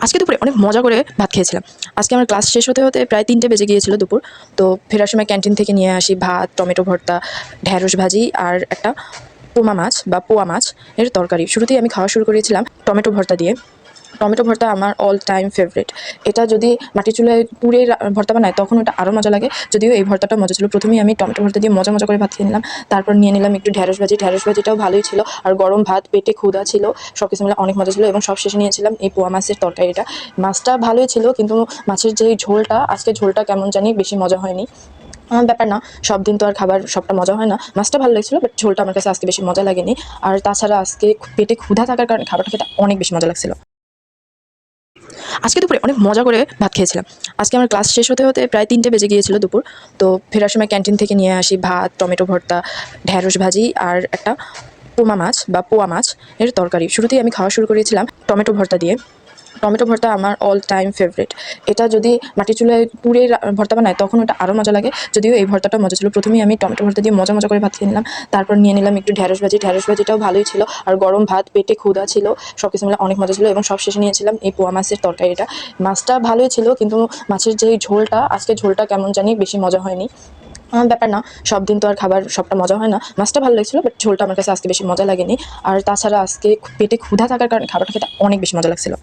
আজকে দুপুরে অনেক মজা করে ভাত খেয়েছিলাম। আজকে আমার ক্লাস শেষ হতে প্রায় ৩টে বেজে গিয়েছিল দুপুর। তো ফেরার সময় ক্যান্টিন থেকে নিয়ে আসি ভাত, টমেটো ভর্তা, ঢেঁড়স ভাজি আর একটা পোমা মাছ বা পোয়া মাছ এর তরকারি। শুরুতেই আমি খাওয়া শুরু করেছিলাম টমেটো ভর্তা দিয়ে। টমেটো ভর্তা আমার অল টাইম ফেভারিট। এটা যদি মাটির চুলায় পুড়ে ভর্তা বানায় তখন ওটা আরও মজা লাগে। যদিও এই ভর্তাটা মজা ছিল। প্রথমেই আমি টমেটো ভর্তা দিয়ে মজা করে ভাত খেয়ে নিলাম। তারপর নিয়ে নিলাম একটু ঢেঁড়স ভাজি। ঢেঁড়স ভাজিটাও ভালোই ছিল। আর গরম ভাত, পেটে ক্ষুধা ছিল। সবকিছু মিলে অনেক মজা ছিল এবং সবশেষে নিয়েছিলাম এই পোয়া মাছের তরকারিটা। মাছটা ভালোই ছিল কিন্তু মাছের যেই ঝোলটা, আজকে ঝোলটা কেমন জানি বেশি মজা হয়নি। ব্যাপার না, সব দিন তো আর খাবার সবটা মজা হয় না। মাছটা ভালো লাগছিল বাট ঝোলটা আমার কাছে আজকে বেশি মজা লাগেনি। আর তাছাড়া আজকে পেটে ক্ষুধা থাকার কারণে খাবারটা খেতে অনেক বেশি মজা লাগছিল। আজকে দুপুরে অনেক মজা করে ভাত খেয়েছিলাম। আজকে আমার ক্লাস শেষ হতে প্রায় ৩টে বেজে গিয়েছিল দুপুর। তো ফেরার সময় ক্যান্টিন থেকে নিয়ে আসি ভাত, টমেটো ভর্তা, ঢেঁড়স ভাজি আর একটা পোমা মাছ বা পোয়া মাছ এর তরকারি। শুরুতেই আমি খাওয়া শুরু করেছিলাম টমেটো ভর্তা দিয়ে। টমেটো ভর্তা আমার অল টাইম ফেভারিট। এটা যদি মাটির চুলায় পুড়ে ভর্তা বানায় তখন ওটা আরও মজা লাগে। যদিও এই ভর্তাটা মজা ছিল। প্রথমেই আমি টমেটো ভর্তা দিয়ে মজা করে ভাত খেয়ে নিলাম। তারপর নিয়ে নিলাম একটু ঢেঁড়স ভাজি। ঢেঁড়স ভাজিটাও ভালোই ছিল। আর গরম ভাত, পেটে ক্ষুধা ছিল। সবকিছু মিলে অনেক মজা ছিল এবং সবশেষে নিয়েছিলাম এই পোয়া মাছের তরকারিটা। মাছটা ভালোই ছিল কিন্তু মাছের যেই ঝোলটা, আজকে ঝোলটা কেমন জানি বেশি মজা হয়নি। ব্যাপার না, সব দিন তো আর খাবার সবটা মজা হয় না। মাছটা ভালো লাগছিল বাট ঝোলটা আমার কাছে আজকে বেশি মজা লাগেনি। আর তাছাড়া আজকে পেটে ক্ষুধা থাকার কারণে খাবারটা খেতে অনেক বেশি মজা লাগছিল।